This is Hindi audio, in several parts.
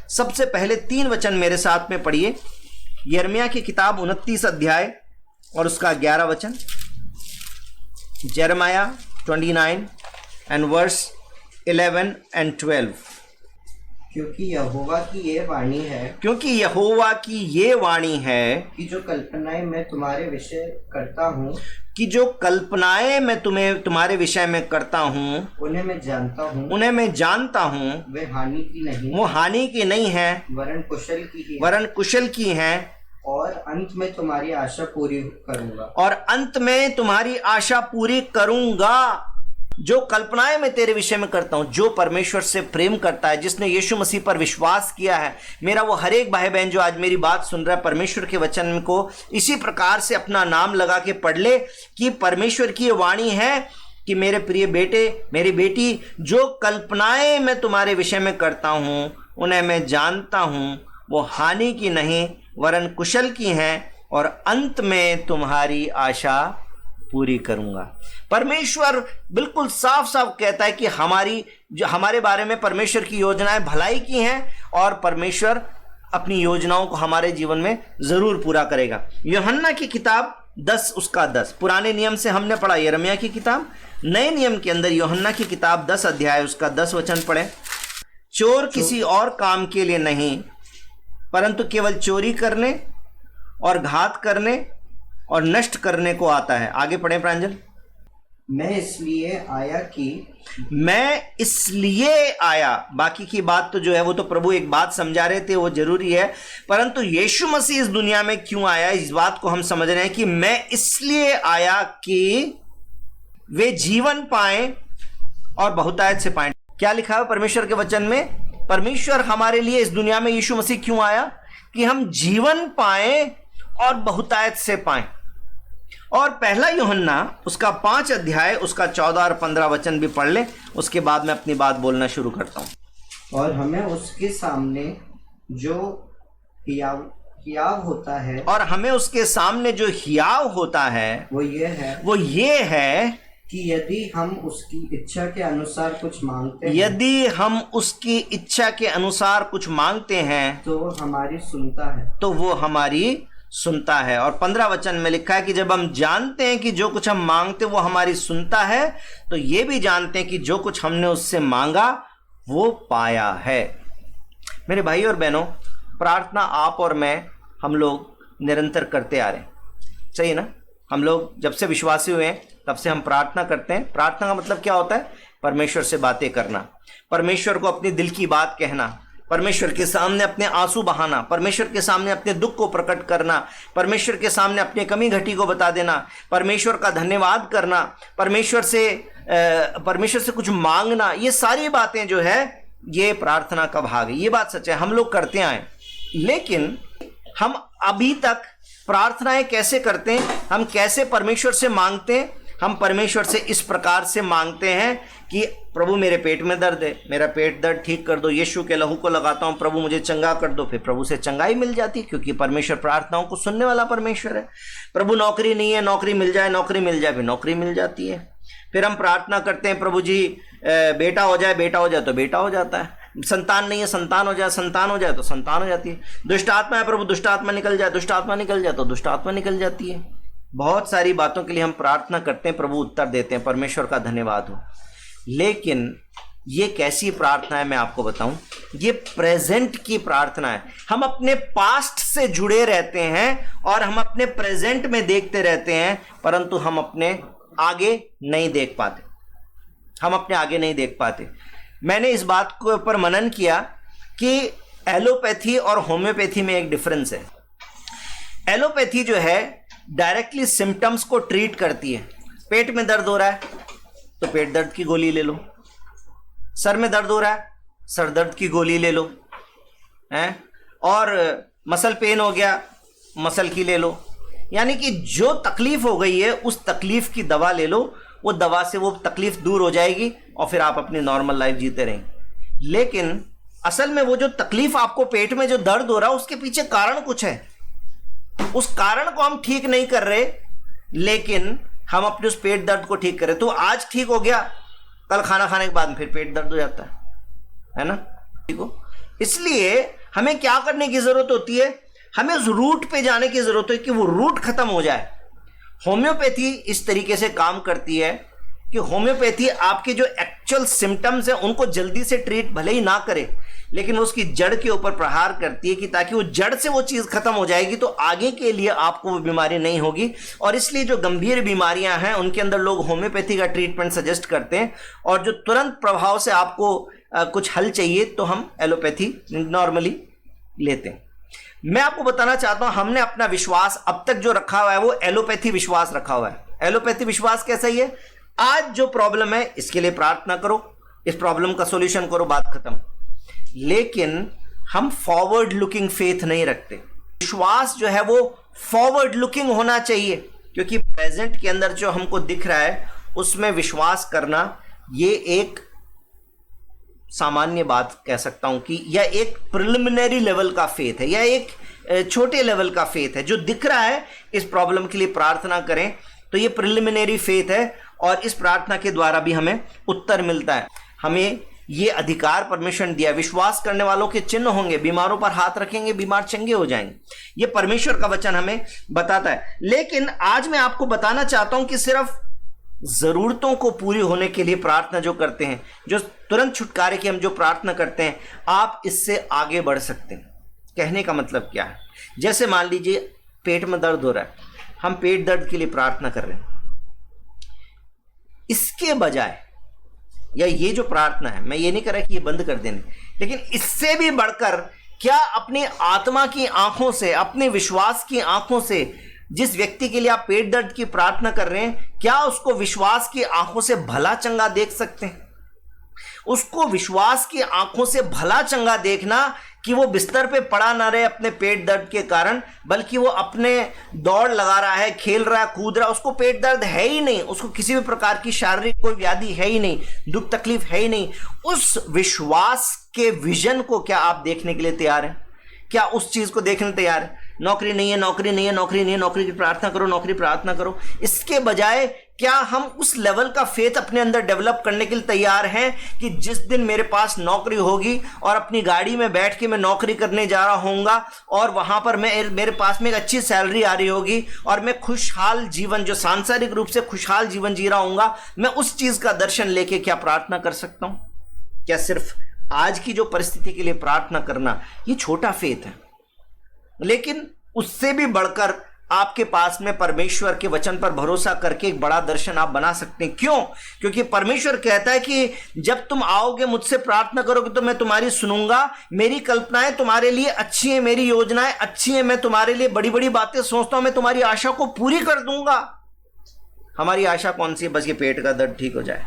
सबसे पहले 3 वचन मेरे साथ में पढ़िए। यिर्मयाह की किताब 29 अध्याय और उसका 11 वचन। Jeremiah 29 and verse 11 and 12। क्योंकि यहोवा की ये वाणी है कि जो कल्पनाएं मैं तुम्हारे विषय करता हूँ तुम्हारे विषय में करता हूँ उन्हें मैं जानता हूँ वे हानि की नहीं है वरन कुशल की है और अंत में तुम्हारी आशा पूरी करूंगा। जो कल्पनाएं मैं तेरे विषय में करता हूं, जो परमेश्वर से प्रेम करता है, जिसने यीशु मसीह पर विश्वास किया है, मेरा वो हर एक भाई बहन जो आज मेरी बात सुन रहा है, परमेश्वर के वचन को इसी प्रकार से अपना नाम लगा के पढ़ ले कि परमेश्वर की ये वाणी है कि मेरे प्रिय बेटे, मेरी बेटी, जो कल्पनाएं मैं तुम्हारे विषय में करता हूं उन्हें मैं जानता हूं, वो हानि की नहीं वरन कुशल की हैं और अंत में तुम्हारी आशा पूरी करूंगा। परमेश्वर बिल्कुल साफ साफ कहता है कि हमारे बारे में परमेश्वर की योजनाएं भलाई की हैं और परमेश्वर अपनी योजनाओं को हमारे जीवन में जरूर पूरा करेगा। यूहन्ना की किताब 10 उसका 10। पुराने नियम से हमने पढ़ा यिर्मयाह की किताब, नए नियम के अंदर यूहन्ना की किताब 10 अध्याय उसका 10 वचन पढ़े। चोर किसी और काम के लिए नहीं परंतु केवल चोरी करने और घात करने और नष्ट करने को आता है। आगे पढ़ें प्रांजल। मैं इसलिए आया, बाकी की बात तो जो है वो तो प्रभु एक बात समझा रहे थे, वो जरूरी है, परंतु यीशु मसीह इस दुनिया में क्यों आया इस बात को हम समझ रहे हैं कि मैं इसलिए आया कि वे जीवन पाएं और बहुतायत से पाएं। क्या लिखा है परमेश्वर के वचन में? परमेश्वर हमारे लिए इस दुनिया में यीशु मसीह क्यों आया? कि हम जीवन पाएं और बहुतायत से पाएं। और पहला यूहन्ना उसका 5 अध्याय उसका 14 और 15 वचन भी पढ़ ले, उसके बाद मैं अपनी बात बोलना शुरू करता हूं। और हमें उसके सामने जो हियाव होता है वो ये है कि यदि हम उसकी इच्छा के अनुसार कुछ मांगते हैं तो वो हमारी सुनता है। और 15 वचन में लिखा है कि जब हम जानते हैं कि जो कुछ हम मांगते वो हमारी सुनता है, तो ये भी जानते हैं कि जो कुछ हमने उससे मांगा वो पाया है। मेरे भाई और बहनों, प्रार्थना आप और मैं हम लोग निरंतर करते आ रहे हैं, सही ना? हम लोग जब से विश्वासी हुए हैं तब से हम प्रार्थना करते हैं। प्रार्थना का मतलब क्या होता है? परमेश्वर से बातें करना, परमेश्वर को अपनी दिल की बात कहना, परमेश्वर के सामने अपने आंसू बहाना, परमेश्वर के सामने अपने दुख को प्रकट करना, परमेश्वर के सामने अपनी कमी घटी को बता देना, परमेश्वर का धन्यवाद करना, परमेश्वर से कुछ मांगना, ये सारी बातें जो है ये प्रार्थना का भाग है। ये बात सच है, हम लोग करते आए। लेकिन हम अभी तक प्रार्थनाएं कैसे करते हैं? हम कैसे परमेश्वर से मांगते हैं? हम परमेश्वर से इस प्रकार से मांगते हैं कि प्रभु मेरे पेट में दर्द है, मेरा पेट दर्द ठीक कर दो, यीशु के लहू को लगाता हूं, प्रभु मुझे चंगा कर दो। फिर प्रभु से चंगाई मिल जाती है, क्योंकि परमेश्वर प्रार्थनाओं को सुनने वाला परमेश्वर है। प्रभु नौकरी नहीं है, नौकरी मिल जाए, फिर नौकरी मिल जाती है। फिर हम प्रार्थना करते हैं, प्रभु जी बेटा हो जाए तो बेटा हो जाता है। संतान नहीं है, संतान हो जाए तो संतान हो जाती है। दुष्ट आत्मा है प्रभु, दुष्ट आत्मा निकल जाए तो दुष्ट आत्मा निकल जाती है। बहुत सारी बातों के लिए हम प्रार्थना करते हैं, प्रभु उत्तर देते हैं, परमेश्वर का धन्यवाद हो। लेकिन ये कैसी प्रार्थना है मैं आपको बताऊं, ये प्रेजेंट की प्रार्थना है। हम अपने पास्ट से जुड़े रहते हैं और हम अपने प्रेजेंट में देखते रहते हैं, परंतु हम अपने आगे नहीं देख पाते। मैंने इस बात के ऊपर मनन किया कि एलोपैथी और होम्योपैथी में एक डिफरेंस है। एलोपैथी जो है डायरेक्टली सिम्टम्स को ट्रीट करती है। पेट में दर्द हो रहा है तो पेट दर्द की गोली ले लो, सर में दर्द हो रहा है सर दर्द की गोली ले लो, और मसल पेन हो गया मसल की ले लो। यानी कि जो तकलीफ हो गई है उस तकलीफ की दवा ले लो, वो दवा से वो तकलीफ दूर हो जाएगी और फिर आप अपनी नॉर्मल लाइफ जीते रहेंगे। लेकिन असल में वो जो तकलीफ आपको पेट में जो दर्द हो रहा है उसके पीछे कारण कुछ है। उस कारण को हम ठीक नहीं कर रहे, लेकिन हम अपने उस पेट दर्द को ठीक करें। तो आज ठीक हो गया, कल खाना खाने के बाद फिर पेट दर्द हो जाता है ना? ठीक हो? इसलिए हमें क्या करने की जरूरत होती है, हमें उस रूट पे जाने की जरूरत है कि वो रूट खत्म हो जाए। होम्योपैथी इस तरीके से काम करती है कि होम्योपैथी आपके जो एक्चुअल सिम्टम्स हैं उनको जल्दी से ट्रीट भले ही ना करे, लेकिन उसकी जड़ के ऊपर प्रहार करती है कि ताकि वो जड़ से वो चीज खत्म हो जाएगी तो आगे के लिए आपको वो बीमारी नहीं होगी। और इसलिए जो गंभीर बीमारियां हैं उनके अंदर लोग होम्योपैथी का ट्रीटमेंट सजेस्ट करते हैं, और जो तुरंत प्रभाव से आपको कुछ हल चाहिए तो हम एलोपैथी नॉर्मली लेते हैं। मैं आपको बताना चाहता हूं, हमने अपना विश्वास अब तक जो रखा हुआ है वो एलोपैथी विश्वास रखा हुआ है। एलोपैथी विश्वास कैसा ही है, आज जो प्रॉब्लम है इसके लिए प्रार्थना करो, इस प्रॉब्लम का सॉल्यूशन करो, बात खत्म। लेकिन हम फॉरवर्ड लुकिंग फेथ नहीं रखते। विश्वास जो है वो फॉरवर्ड लुकिंग होना चाहिए, क्योंकि प्रेजेंट के अंदर जो हमको दिख रहा है उसमें विश्वास करना ये एक सामान्य बात कह सकता हूं कि यह एक प्रिलिमिनरी लेवल का फेथ है, यह एक छोटे लेवल का फेथ है। जो दिख रहा है इस प्रॉब्लम के लिए प्रार्थना करें तो यह प्रिलिमिनरी फेथ है, और इस प्रार्थना के द्वारा भी हमें उत्तर मिलता है। हमें यह अधिकार परमेश्वर ने दिया, विश्वास करने वालों के चिन्ह होंगे, बीमारों पर हाथ रखेंगे बीमार चंगे हो जाएंगे, यह परमेश्वर का वचन हमें बताता है। लेकिन आज मैं आपको बताना चाहता हूं कि सिर्फ जरूरतों को पूरी होने के लिए प्रार्थना जो करते हैं, जो तुरंत छुटकारे की हम जो प्रार्थना करते हैं, आप इससे आगे बढ़ सकते हैं। कहने का मतलब क्या है, जैसे मान लीजिए पेट में दर्द हो रहा है, हम पेट दर्द के लिए प्रार्थना कर रहे हैं, इसके बजाय या ये जो प्रार्थना है, मैं ये नहीं कर रहा कि ये बंद कर देने, लेकिन इससे भी बढ़कर क्या अपनी आत्मा की आंखों से, अपने विश्वास की आंखों से जिस व्यक्ति के लिए आप पेट दर्द की प्रार्थना कर रहे हैं, क्या उसको विश्वास की आंखों से भला चंगा देख सकते हैं? उसको विश्वास की आंखों से भला चंगा देखना कि वो बिस्तर पे पड़ा ना रहे अपने पेट दर्द के कारण, बल्कि वो अपने दौड़ लगा रहा है, खेल रहा है, कूद रहा है, उसको पेट दर्द है ही नहीं, उसको किसी भी प्रकार की शारीरिक कोई व्याधि है ही नहीं, दुख तकलीफ है ही नहीं। उस विश्वास के विजन को क्या आप देखने के लिए तैयार हैं? क्या उस चीज को देखने तैयार है? नौकरी नहीं है, नौकरी नहीं है, नौकरी नहीं है, नौकरी की प्रार्थना करो, नौकरी प्रार्थना करो। इसके बजाय क्या हम उस लेवल का फेथ अपने अंदर डेवलप करने के लिए तैयार हैं कि जिस दिन मेरे पास नौकरी होगी और अपनी गाड़ी में बैठ के मैं नौकरी करने जा रहा होऊंगा और वहां पर मेरे पास में एक अच्छी सैलरी आ रही होगी और मैं खुशहाल जीवन, जो सांसारिक रूप से खुशहाल जीवन जी रहा हूंगा, मैं उस चीज का दर्शन लेके क्या प्रार्थना कर सकता हूं? क्या सिर्फ आज की जो परिस्थिति के लिए प्रार्थना करना ये छोटा फेथ है? लेकिन उससे भी बढ़कर आपके पास में परमेश्वर के वचन पर भरोसा करके एक बड़ा दर्शन आप बना सकते हैं। क्यों? क्योंकि परमेश्वर कहता है कि जब तुम आओगे मुझसे प्रार्थना करोगे तो मैं तुम्हारी सुनूंगा, मेरी कल्पनाएं तुम्हारे लिए अच्छी हैं, मेरी योजनाएं अच्छी हैं, मैं तुम्हारे लिए बड़ी बड़ी बातें सोचता हूं, मैं तुम्हारी आशा को पूरी कर दूंगा। हमारी आशा कौन सी है? बस ये पेट का दर्द ठीक हो जाए,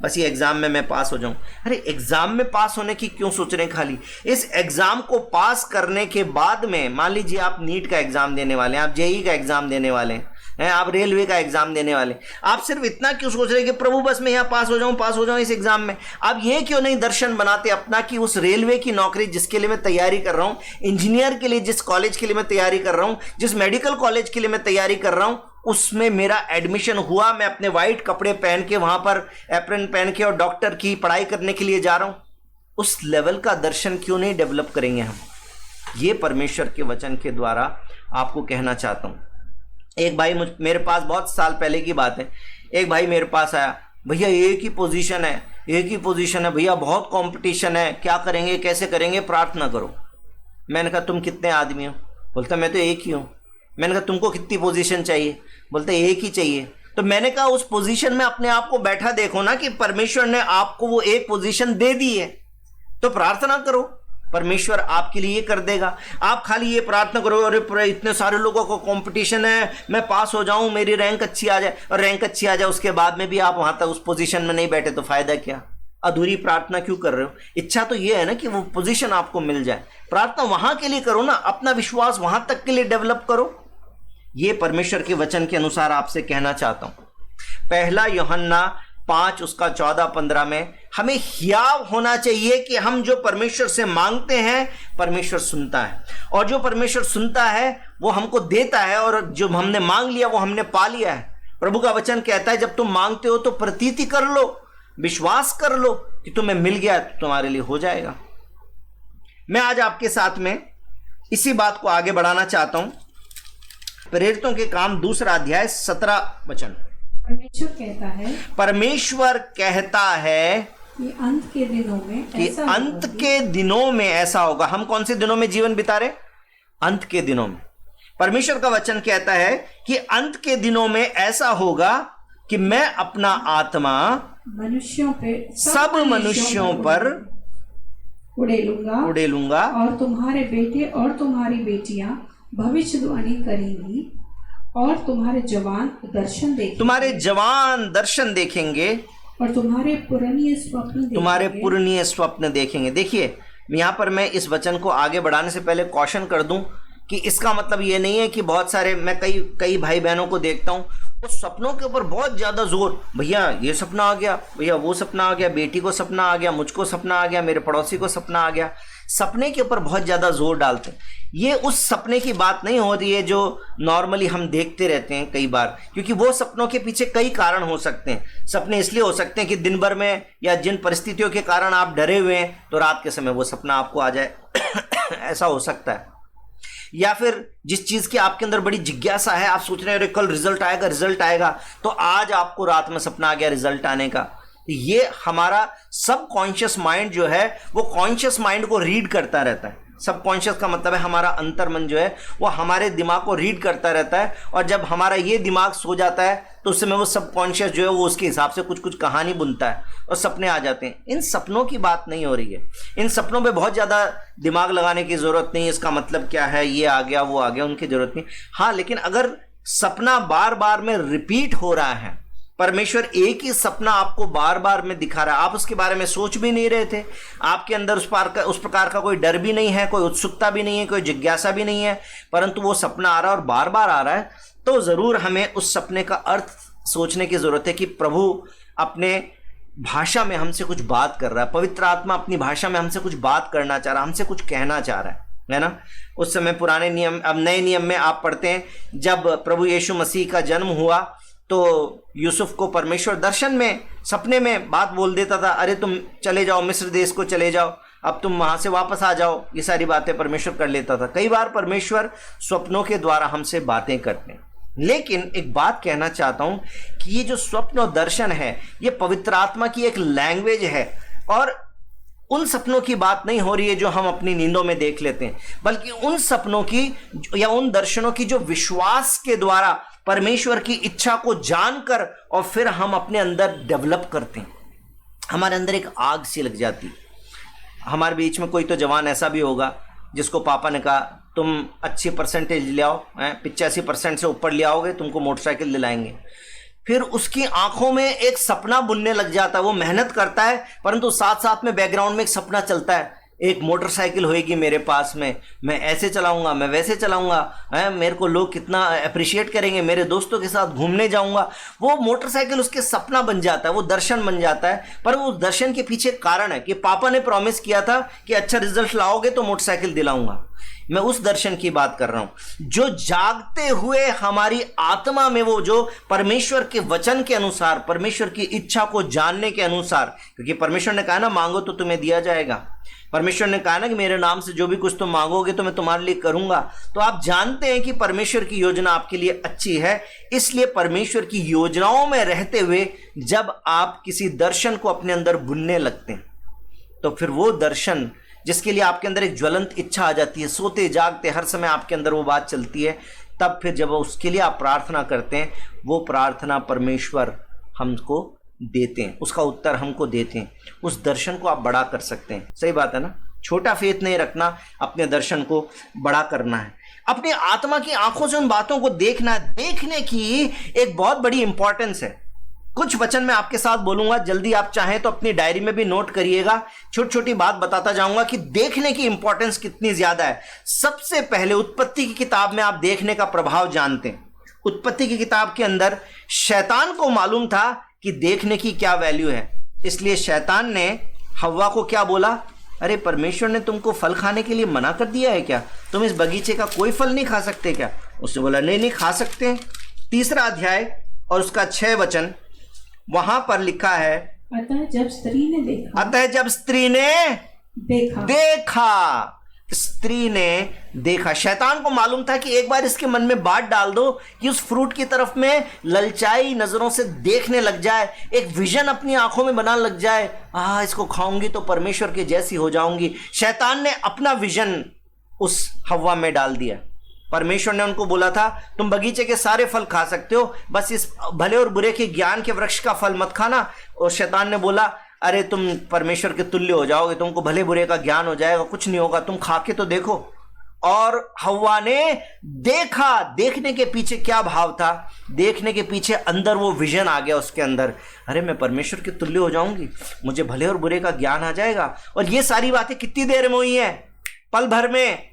बस ये एग्जाम में मैं पास हो जाऊं। अरे एग्जाम में पास होने की क्यों सोच रहे हैं? खाली इस एग्जाम को पास करने के बाद में, मान लीजिए आप नीट का एग्जाम देने वाले हैं, आप जेईई का एग्जाम देने वाले हैं, आप रेलवे का एग्जाम देने वाले, आप सिर्फ इतना क्यों सोच रहे हैं कि प्रभु बस मैं यहाँ पास हो जाऊं इस एग्जाम में? आप ये क्यों नहीं दर्शन बनाते अपना कि उस रेलवे की नौकरी जिसके लिए मैं तैयारी कर रहा हूं, इंजीनियर के लिए जिस कॉलेज के लिए मैं तैयारी कर रहा हूं, जिस मेडिकल कॉलेज के लिए मैं तैयारी कर रहा हूं, उसमें मेरा एडमिशन हुआ, मैं अपने वाइट कपड़े पहन के वहां पर एप्रन पहन के और डॉक्टर की पढ़ाई करने के लिए जा रहा हूं, उस लेवल का दर्शन क्यों नहीं डेवलप करेंगे हम? ये परमेश्वर के वचन के द्वारा आपको कहना चाहता हूं। एक भाई मेरे पास, बहुत साल पहले की बात है, एक भाई मेरे पास आया, भैया एक ही पोजीशन है भैया, बहुत कंपटीशन है, क्या करेंगे, कैसे करेंगे, प्रार्थना करो। मैंने कहा तुम कितने आदमी हो? बोलता मैं तो एक ही हूं। मैंने कहा तुमको कितनी पोजीशन चाहिए? बोलते एक ही चाहिए। तो मैंने कहा उस पोजीशन में अपने आप को बैठा देखो ना कि परमेश्वर ने आपको वो एक पोजीशन दे दी है, तो प्रार्थना करो, परमेश्वर आपके लिए कर देगा। आप खाली ये प्रार्थना करो, अरे इतने सारे लोगों को कंपटीशन है, मैं पास हो जाऊं, मेरी रैंक अच्छी आ जाए, और रैंक अच्छी आ जाए उसके बाद में भी आप वहां तक उस पोजीशन में नहीं बैठे तो फायदा क्या? अधूरी प्रार्थना क्यों कर रहे हो? इच्छा तो ये है ना कि वो पोजीशन आपको मिल जाए। प्रार्थना वहां के लिए करो ना, अपना विश्वास वहां तक के लिए डेवलप करो। ये परमेश्वर के वचन के अनुसार आपसे कहना चाहता हूं। पहला यूहन्ना 5 उसका 14-15 में हमें हियाव होना चाहिए कि हम जो परमेश्वर से मांगते हैं परमेश्वर सुनता है, और जो परमेश्वर सुनता है वो हमको देता है, और जो हमने मांग लिया वो हमने पा लिया है। प्रभु का वचन कहता है जब तुम मांगते हो तो प्रतीति कर लो, विश्वास कर लो कि तुम्हें मिल गया तो तुम्हारे लिए हो जाएगा। मैं आज आपके साथ में इसी बात को आगे बढ़ाना चाहता हूं। प्रेरितों के काम 2 अध्याय 17 वचन। परमेश्वर कहता है परमेश्वर कहता है कि अंत के दिनों में कि ऐसा अंत होगा के दिनों में ऐसा होगा। हम कौन से दिनों में जीवन बिता रहे? अंत के दिनों में। परमेश्वर का वचन कहता है कि अंत के दिनों में ऐसा होगा कि मैं अपना आत्मा मनुष्यों पे सब मनुष्यों पर उड़े लूंगा और तुम्हारे बेटे और तुम्हारी बेटियां भविष्यवाणी करेंगी और तुम्हारे जवान दर्शन देखेंगे और तुम्हारे पुराने स्वप्न देखेंगे। देखिए, यहां पर मैं इस वचन को आगे बढ़ाने से पहले कॉशन कर दूं कि इसका मतलब ये नहीं है कि बहुत सारे, मैं कई भाई बहनों को देखता हूं, उस सपनों के ऊपर बहुत ज्यादा जोर, भैया ये सपना आ गया, भैया वो सपना आ गया, बेटी को सपना आ गया, मुझको सपना आ गया, मेरे पड़ोसी को सपना आ गया। सपने के ऊपर बहुत ज्यादा जोर डालते हैं। ये उस सपने की बात नहीं हो रही है जो नॉर्मली हम देखते रहते हैं कई बार, क्योंकि वो सपनों के पीछे कई कारण हो सकते हैं। सपने इसलिए हो सकते हैं कि दिन भर में या जिन परिस्थितियों के कारण आप डरे हुए हैं तो रात के समय वो सपना आपको आ जाए ऐसा हो सकता है। या फिर जिस चीज की आपके अंदर बड़ी जिज्ञासा है, आप सोच रहे हैं कल रिजल्ट आएगा, तो आज आपको रात में सपना आ गया रिजल्ट आने का। ये हमारा सबकॉन्शियस माइंड जो है वो कॉन्शियस माइंड को रीड करता रहता है। सबकॉन्शियस का मतलब है हमारा अंतर्मन जो है वो हमारे दिमाग को रीड करता रहता है, और जब हमारा ये दिमाग सो जाता है तो उस समय वो सबकॉन्शियस जो है वो उसके हिसाब से कुछ कहानी बुनता है और सपने आ जाते हैं। इन सपनों की बात नहीं हो रही है। इन सपनों पे बहुत ज़्यादा दिमाग लगाने की ज़रूरत नहीं है। इसका मतलब क्या है, ये आ गया वो आ गया, उनकी ज़रूरत नहीं। हाँ, लेकिन अगर सपना बार बार में रिपीट हो रहा है, परमेश्वर एक ही सपना आपको बार बार में दिखा रहा है, आप उसके बारे में सोच भी नहीं रहे थे, आपके अंदर उस प्रकार का कोई डर भी नहीं है, कोई उत्सुकता भी नहीं है, कोई जिज्ञासा भी नहीं है, परंतु वो सपना आ रहा है और बार बार आ रहा है, तो ज़रूर हमें उस सपने का अर्थ सोचने की ज़रूरत है कि प्रभु अपने भाषा में हमसे कुछ बात कर रहा है, पवित्र आत्मा अपनी भाषा में हमसे कुछ बात करना चाह रहा है, हमसे कुछ कहना चाह रहा है ना। उस समय पुराने नियम, अब नए नियम में आप पढ़ते हैं, जब प्रभु यीशु मसीह का जन्म हुआ तो यूसुफ को परमेश्वर दर्शन में, सपने में बात बोल देता था, अरे तुम चले जाओ, मिस्र देश को चले जाओ, अब तुम वहां से वापस आ जाओ। ये सारी बातें परमेश्वर कर लेता था। कई बार परमेश्वर स्वप्नों के द्वारा हमसे बातें करते हैं। लेकिन एक बात कहना चाहता हूं कि ये जो स्वप्न और दर्शन है ये पवित्र आत्मा की एक लैंग्वेज है, और उन सपनों की बात नहीं हो रही है जो हम अपनी नींदों में देख लेते हैं, बल्कि उन सपनों की या उन दर्शनों की जो विश्वास के द्वारा परमेश्वर की इच्छा को जानकर और फिर हम अपने अंदर डेवलप करते हैं। हमारे अंदर एक आग सी लग जाती। हमारे बीच में कोई तो जवान ऐसा भी होगा जिसको पापा ने कहा तुम अच्छी परसेंटेज ले आओ, 85% से ऊपर ले आओगे तुमको मोटरसाइकिल दिलाएंगे। फिर उसकी आंखों में एक सपना बुनने लग जाता है, वो मेहनत करता है, परंतु साथ साथ में बैकग्राउंड में एक सपना चलता है, एक मोटरसाइकिल होएगी मेरे पास में, मैं ऐसे चलाऊंगा, मैं वैसे चलाऊंगा, मेरे को लोग कितना अप्रिशिएट करेंगे, मेरे दोस्तों के साथ घूमने जाऊंगा। वो मोटरसाइकिल उसके सपना बन जाता है, वो दर्शन बन जाता है। पर उस दर्शन के पीछे कारण है कि पापा ने प्रॉमिस किया था कि अच्छा रिजल्ट लाओगे तो मोटरसाइकिल दिलाऊंगा। मैं उस दर्शन की बात कर रहा हूं जो जागते हुए हमारी आत्मा में, वो जो परमेश्वर के वचन के अनुसार, परमेश्वर की इच्छा को जानने के अनुसार, क्योंकि परमेश्वर ने कहा ना मांगो तो तुम्हें दिया जाएगा, परमेश्वर ने कहा ना कि मेरे नाम से जो भी कुछ तुम मांगोगे तो मैं तुम्हारे लिए करूंगा। तो आप जानते हैं कि परमेश्वर की योजना आपके लिए अच्छी है, इसलिए परमेश्वर की योजनाओं में रहते हुए जब आप किसी दर्शन को अपने अंदर बुनने लगते हैं तो फिर वो दर्शन जिसके लिए आपके अंदर एक ज्वलंत इच्छा आ जाती है, सोते जागते हर समय आपके अंदर वो बात चलती है, तब फिर जब उसके लिए आप प्रार्थना करते हैं, वो प्रार्थना परमेश्वर हमको देते हैं, उसका उत्तर हमको देते हैं। उस दर्शन को आप बड़ा कर सकते हैं। सही बात है ना। छोटा फेथ नहीं रखना, अपने दर्शन को बड़ा करना है, अपनी आत्मा की आंखों से उन बातों को देखना है। देखने की एक बहुत बड़ी इंपॉर्टेंस है। कुछ वचन मैं आपके साथ बोलूंगा, जल्दी आप चाहें तो अपनी डायरी में भी नोट करिएगा। छोटी छोटी बात बताता जाऊंगा कि देखने की इंपॉर्टेंस कितनी ज्यादा है। सबसे पहले उत्पत्ति की किताब में आप देखने का प्रभाव जानते हैं। उत्पत्ति की किताब के अंदर शैतान को मालूम था कि देखने की क्या वैल्यू है, इसलिए शैतान ने हव्वा को क्या बोला, अरे परमेश्वर ने तुमको फल खाने के लिए मना कर दिया है क्या, तुम इस बगीचे का कोई फल नहीं खा सकते क्या। उसने बोला नहीं खा सकते। 3 अध्याय और उसका 6 वचन वहां पर लिखा है, अतः जब स्त्री ने देखा स्त्री ने देखा। शैतान को मालूम था कि एक बार इसके मन में बात डाल दो कि उस फ्रूट की तरफ में ललचाई नजरों से देखने लग जाए, एक विजन अपनी आंखों में बनाने लग जाए, इसको खाऊंगी तो परमेश्वर के जैसी हो जाऊंगी। शैतान ने अपना विजन उस हव्वा में डाल दिया। परमेश्वर ने उनको बोला था तुम बगीचे के सारे फल खा सकते हो, बस इस भले और बुरे के ज्ञान के वृक्ष का फल मत खाना। और शैतान ने बोला अरे तुम परमेश्वर के तुल्य हो जाओगे, तुमको भले बुरे का ज्ञान हो जाएगा, कुछ नहीं होगा, तुम खा के तो देखो। और हव्वा ने देखा। देखने के पीछे क्या भाव था? देखने के पीछे अंदर वो विजन आ गया उसके अंदर, अरे मैं परमेश्वर के तुल्य हो जाऊंगी, मुझे भले और बुरे का ज्ञान आ जाएगा। और ये सारी बातें कितनी देर में हुई हैं? पल भर में।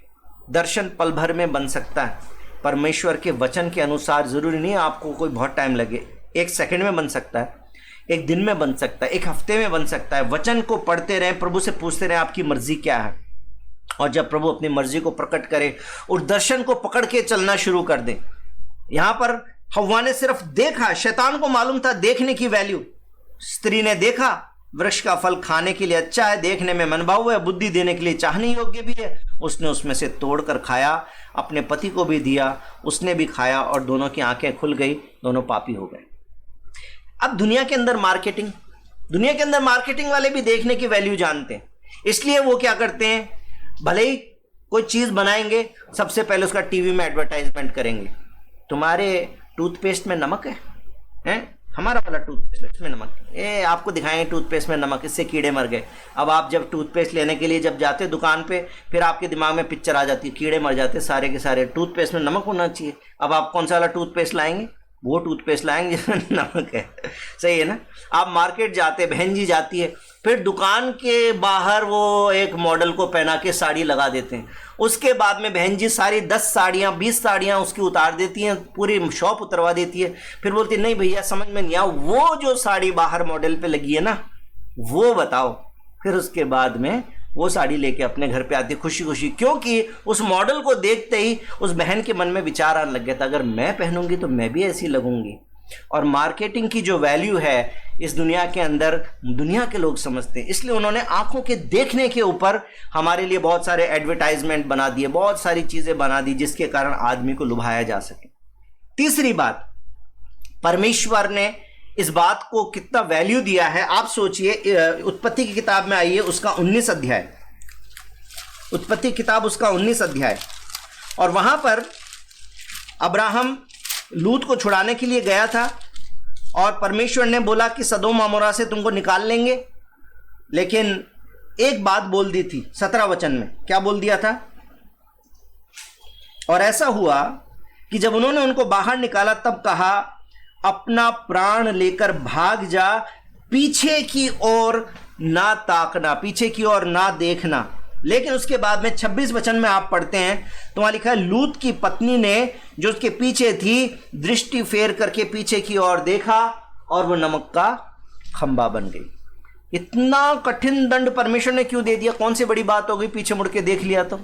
दर्शन पल भर में बन सकता है। परमेश्वर के वचन के अनुसार जरूरी नहीं आपको कोई बहुत टाइम लगे, 1 सेकंड में बन सकता है, 1 दिन में बन सकता है, 1 हफ्ते में बन सकता है। वचन को पढ़ते रहें, प्रभु से पूछते रहें आपकी मर्जी क्या है। और जब प्रभु अपनी मर्जी को प्रकट करे और दर्शन को पकड़ के चलना शुरू कर दें। यहां पर हव्वा ने सिर्फ देखा, शैतान को मालूम था देखने की वैल्यू। स्त्री ने देखा वृक्ष का फल खाने के लिए अच्छा है, देखने में मनभाऊ है, बुद्धि देने के लिए चाहने योग्य भी है। उसने उसमें से तोड़कर खाया, अपने पति को भी दिया, उसने भी खाया और दोनों की आंखें खुल गई, दोनों पापी हो गए। अब दुनिया के अंदर मार्केटिंग वाले भी देखने की वैल्यू जानते हैं, इसलिए वो क्या करते हैं, भले ही कोई चीज बनाएंगे सबसे पहले उसका टीवी में एडवर्टाइजमेंट करेंगे। तुम्हारे टूथपेस्ट में नमक है? हमारा वाला टूथपेस्ट इसमें नमक, आपको दिखाएंगे टूथपेस्ट में नमक, इससे कीड़े मर गए। अब आप जब टूथपेस्ट लेने के लिए जब जाते दुकान पे, फिर आपके दिमाग में पिक्चर आ जाती है, कीड़े मर जाते सारे के सारे, टूथपेस्ट में नमक होना चाहिए। अब आप कौन सा वाला टूथपेस्ट लाएंगे? वो टूथपेस्ट लाएंगे जिसमें नमक है। सही है ना? आप मार्केट जाते, बहन जी जाती है, फिर दुकान के बाहर वो एक मॉडल को पहना के साड़ी लगा देते हैं। उसके बाद में बहन जी सारी 10 साड़ियाँ 20 साड़ियाँ उसकी उतार देती हैं, पूरी शॉप उतरवा देती है। फिर बोलती नहीं भैया समझ में नहीं आया, वो जो साड़ी बाहर मॉडल पे लगी है ना वो बताओ। फिर उसके बाद में वो साड़ी लेके अपने घर पे आती खुशी खुशी, क्योंकि उस मॉडल को देखते ही उस बहन के मन में विचार आने लग गया था अगर मैं पहनूंगी तो मैं भी ऐसी लगूंगी। और मार्केटिंग की जो वैल्यू है इस दुनिया के अंदर दुनिया के लोग समझते हैं, इसलिए उन्होंने आंखों के देखने के ऊपर हमारे लिए बहुत सारे एडवर्टाइजमेंट बना दिए, बहुत सारी चीजें बना दी जिसके कारण आदमी को लुभाया जा सके। तीसरी बात, परमेश्वर ने इस बात को कितना वैल्यू दिया है आप सोचिए। उत्पत्ति की किताब में आइए, उसका 19 अध्याय, उत्पत्ति किताब उसका 19 अध्याय। और वहां पर अब्राहम लूत को छुड़ाने के लिए गया था और परमेश्वर ने बोला कि सदोम अमोरा से तुमको निकाल लेंगे, लेकिन एक बात बोल दी थी 17 वचन में। क्या बोल दिया था? और ऐसा हुआ कि जब उन्होंने उनको बाहर निकाला तब कहा अपना प्राण लेकर भाग जा, पीछे की ओर ना ताकना, पीछे की ओर ना देखना। लेकिन उसके बाद में 26 वचन में आप पढ़ते हैं तो वहां लिखा है लूत की पत्नी ने जो उसके पीछे थी दृष्टि फेर करके पीछे की ओर देखा और वो नमक का खंबा बन गई। इतना कठिन दंड परमेश्वर ने क्यों दे दिया? कौन सी बड़ी बात हो गई पीछे मुड़ के देख लिया तो?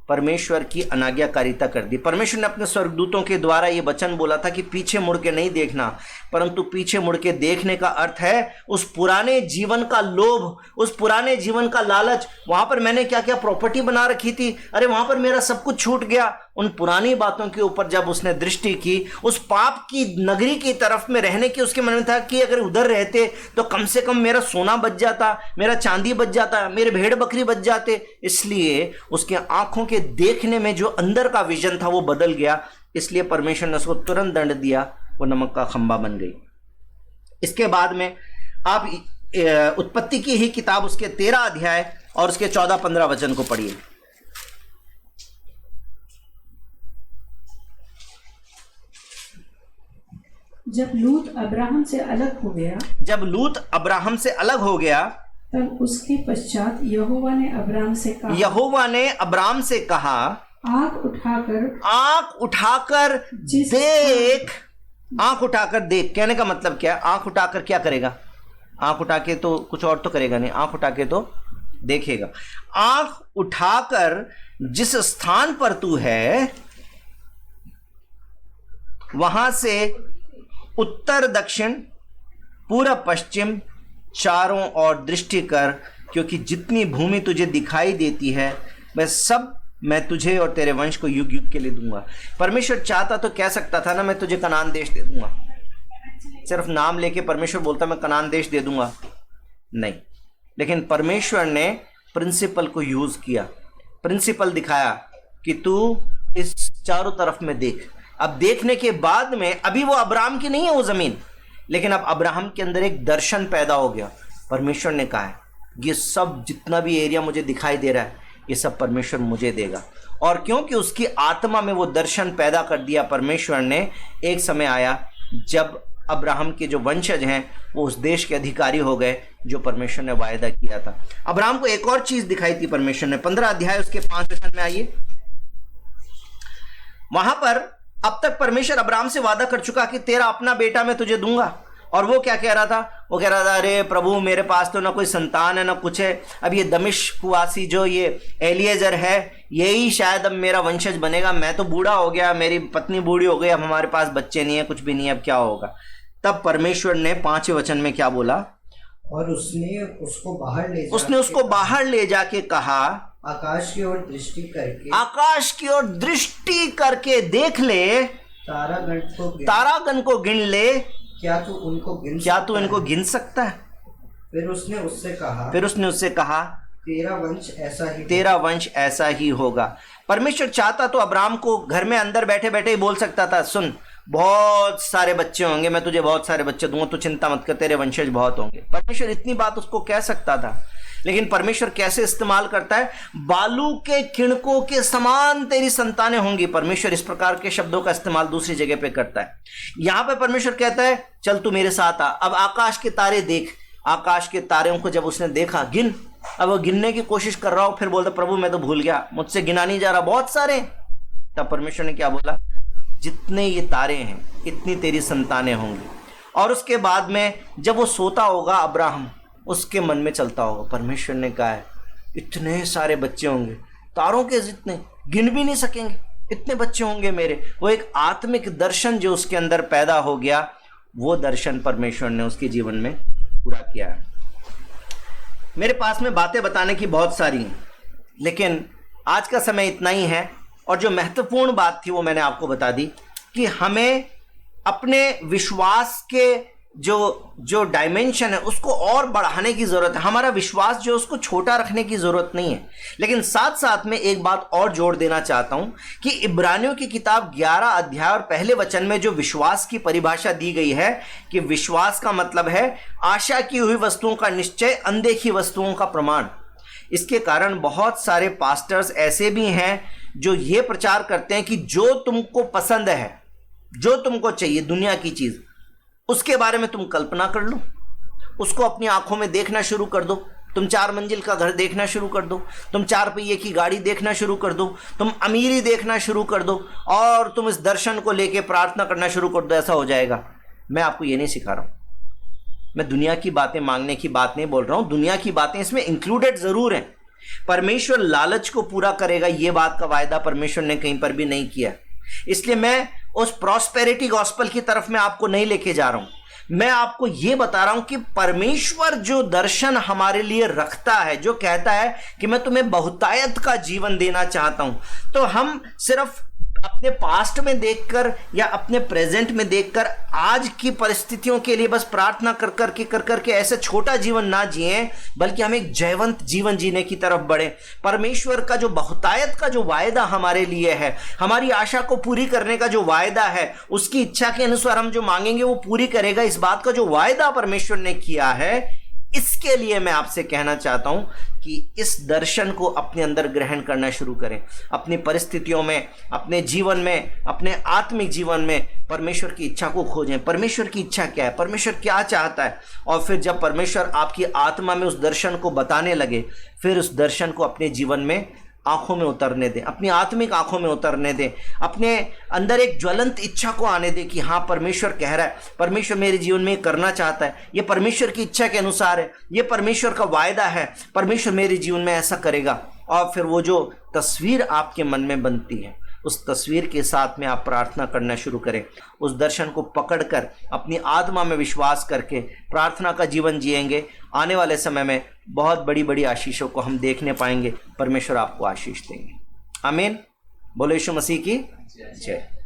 परमेश्वर की अनाज्ञाकारिता कर दी। परमेश्वर ने अपने स्वर्गदूतों के द्वारा यह वचन बोला था कि पीछे मुड़ के नहीं देखना, परंतु पीछे मुड़ के देखने का अर्थ है उस पुराने जीवन का लोभ, उस पुराने जीवन का लालच। वहां पर मैंने क्या क्या प्रॉपर्टी बना रखी थी, अरे वहां पर मेरा सब कुछ छूट गया। उन पुरानी बातों के ऊपर जब उसने दृष्टि की, उस पाप की नगरी की तरफ में रहने की उसके मन में था कि अगर उधर रहते तो कम से कम मेरा सोना बच जाता, मेरा चांदी बच जाता, मेरे भेड़ बकरी बच जाते। इसलिए उसके आंखों के देखने में जो अंदर का विजन था वो बदल गया, इसलिए परमेश्वर ने उसको तुरंत दंड दिया, वो नमक का खंबा बन गई। इसके बाद में आप उत्पत्ति की ही किताब उसके 13 अध्याय और उसके 14-15 वचन को पढ़िए। जब लूत अब्राहम से अलग हो गया, जब लूत अब्राहम से अलग हो गया तब उसके पश्चात यहोवा ने अब्राम से कहा, यहोवा ने अब्राम से कहा आँख उठाकर देख। आंख उठाकर देख कहने का मतलब क्या? आंख उठाकर क्या करेगा? आंख उठा के तो कुछ और तो करेगा नहीं, आंख उठा के तो देखेगा। आंख उठाकर जिस स्थान पर तू है वहां से उत्तर दक्षिण पूरब पश्चिम चारों ओर दृष्टि कर, क्योंकि जितनी भूमि तुझे दिखाई देती है मैं सब मैं तुझे और तेरे वंश को युग युग के लिए दूंगा। परमेश्वर चाहता तो कह सकता था ना, मैं तुझे कनान देश दे दूंगा। सिर्फ नाम लेके परमेश्वर बोलता मैं कनान देश दे दूंगा, नहीं। लेकिन परमेश्वर ने प्रिंसिपल को यूज किया, प्रिंसिपल दिखाया कि तू इस चारों तरफ में देख। अब देखने के बाद में अभी वो अब्राहम की नहीं है वो जमीन, लेकिन अब अब्राहम के अंदर एक दर्शन पैदा हो गया। परमेश्वर ने कहा है ये सब जितना भी एरिया मुझे दिखाई दे रहा है ये सब परमेश्वर मुझे देगा। और क्योंकि उसकी आत्मा में वो दर्शन पैदा कर दिया परमेश्वर ने, एक समय आया जब अब्राहम के जो वंशज हैं वो उस देश के अधिकारी हो गए जो परमेश्वर ने वायदा किया था। अब्राहम को एक और चीज दिखाई थी परमेश्वर ने, 15 अध्याय उसके 5 वचन में आइए। वहां पर अब तक परमेश्वर अब्राहम से वादा कर चुका कि तेरा अपना बेटा मैं तुझे दूंगा। और वो क्या कह रहा था? वो कह रहा था अरे प्रभु मेरे पास तो ना कोई संतान है ना कुछ है, अब ये दमिश्कवासी जो ये एलिएजर है यही शायद अब मेरा वंशज बनेगा। मैं तो बूढ़ा हो गया, मेरी पत्नी बूढ़ी हो गई, अब हमारे पास बच्चे नहीं है, कुछ भी नहीं है, अब क्या होगा? तब परमेश्वर ने 5वें वचन में क्या बोला? और उसने उसको बाहर ले जाके कहा आकाश की ओर दृष्टि करके देख ले, तारागण को गिन ले, क्या तू इनको गिन सकता है? फिर उसने उससे कहा तेरा वंश ऐसा ही होगा। परमेश्वर चाहता तो अब्राहम को घर में अंदर बैठे बैठे ही बोल सकता था, सुन बहुत सारे बच्चे होंगे, मैं तुझे बहुत सारे बच्चे दूंगा, तू चिंता मत कर, तेरे वंशज बहुत होंगे। परमेश्वर इतनी बात उसको कह सकता था, लेकिन परमेश्वर कैसे इस्तेमाल करता है? बालू के किणकों के समान तेरी संतानें होंगी। परमेश्वर इस प्रकार के शब्दों का इस्तेमाल दूसरी जगह पे करता है। यहां पे परमेश्वर कहता है चल तू मेरे साथ आ, अब आकाश के तारे देख। आकाश के तारों को जब उसने देखा, गिन। अब वो गिनने की कोशिश कर रहा हो, फिर बोलता प्रभु मैं तो भूल गया, मुझसे गिना नहीं जा रहा, बहुत सारे। तब परमेश्वर ने क्या बोला? जितने ये तारे हैं इतनी तेरी संतानें होंगी। और उसके बाद में जब वो सोता होगा अब्राहम, उसके मन में चलता होगा, परमेश्वर ने कहा है इतने सारे बच्चे होंगे, तारों के जितने गिन भी नहीं सकेंगे, इतने बच्चे होंगे मेरे। वो एक आत्मिक दर्शन जो उसके अंदर पैदा हो गया, वो दर्शन परमेश्वर ने उसके जीवन में पूरा किया है। मेरे पास में बातें बताने की बहुत सारी हैं, लेकिन आज का समय इतना ही है। और जो महत्वपूर्ण बात थी वो मैंने आपको बता दी कि हमें अपने विश्वास के जो डायमेंशन है उसको और बढ़ाने की ज़रूरत है। हमारा विश्वास जो उसको छोटा रखने की ज़रूरत नहीं है। लेकिन साथ साथ में एक बात और जोड़ देना चाहता हूं कि इब्रानियों की किताब 11 अध्याय और पहले वचन में जो विश्वास की परिभाषा दी गई है कि विश्वास का मतलब है आशा की हुई वस्तुओं का निश्चय, अनदेखी वस्तुओं का प्रमाण। इसके कारण बहुत सारे पास्टर्स ऐसे भी हैं जो ये प्रचार करते हैं कि जो तुमको पसंद है, जो तुमको चाहिए दुनिया की चीज़, उसके बारे में तुम कल्पना कर लो, उसको अपनी आंखों में देखना शुरू कर दो। तुम 4 मंजिल का घर देखना शुरू कर दो, तुम 4 पहिए की गाड़ी देखना शुरू कर दो, तुम अमीरी देखना शुरू कर दो और तुम इस दर्शन को लेके प्रार्थना करना शुरू कर दो, ऐसा हो जाएगा। मैं आपको ये नहीं सिखा रहा हूं। मैं दुनिया की बातें मांगने की बात नहीं बोल रहा हूं, दुनिया की बातें इसमें इंक्लूडेड जरूर हैं। परमेश्वर लालच को पूरा करेगा, ये बात का वायदा परमेश्वर ने कहीं पर भी नहीं किया। इसलिए मैं उस प्रॉस्पेरिटी गॉस्पेल की तरफ में आपको नहीं लेके जा रहा हूं। मैं आपको यह बता रहा हूं कि परमेश्वर जो दर्शन हमारे लिए रखता है, जो कहता है कि मैं तुम्हें बहुतायत का जीवन देना चाहता हूं, तो हम सिर्फ अपने पास्ट में देखकर या अपने प्रेजेंट में देखकर आज की परिस्थितियों के लिए बस प्रार्थना कर करके ऐसे छोटा जीवन ना जिए, बल्कि हम एक जयवंत जीवन जीने की तरफ बढ़े। परमेश्वर का जो बहुतायत का जो वायदा हमारे लिए है, हमारी आशा को पूरी करने का जो वायदा है, उसकी इच्छा के अनुसार हम जो मांगेंगे वो पूरी करेगा। इस बात का जो वायदा परमेश्वर ने किया है, इसके लिए मैं आपसे कहना चाहता हूं कि इस दर्शन को अपने अंदर ग्रहण करना शुरू करें। अपनी परिस्थितियों में, अपने जीवन में, अपने आत्मिक जीवन में परमेश्वर की इच्छा को खोजें। परमेश्वर की इच्छा क्या है, परमेश्वर क्या चाहता है, और फिर जब परमेश्वर आपकी आत्मा में उस दर्शन को बताने लगे, फिर उस दर्शन को अपने जीवन में आंखों में उतरने दें, अपनी आत्मिक आंखों में उतरने दें, अपने अंदर एक ज्वलंत इच्छा को आने दें कि हाँ परमेश्वर कह रहा है, परमेश्वर मेरे जीवन में करना चाहता है, ये परमेश्वर की इच्छा के अनुसार है, ये परमेश्वर का वायदा है, परमेश्वर मेरे जीवन में ऐसा करेगा। और फिर वो जो तस्वीर आपके मन में बनती है, उस तस्वीर के साथ में आप प्रार्थना करना शुरू करें। उस दर्शन को पकड़कर अपनी आत्मा में विश्वास करके प्रार्थना का जीवन जिएंगे। आने वाले समय में बहुत बड़ी बड़ी आशीषों को हम देखने पाएंगे। परमेश्वर आपको आशीष देंगे। आमीन। बोलो यीशु मसीह की जय।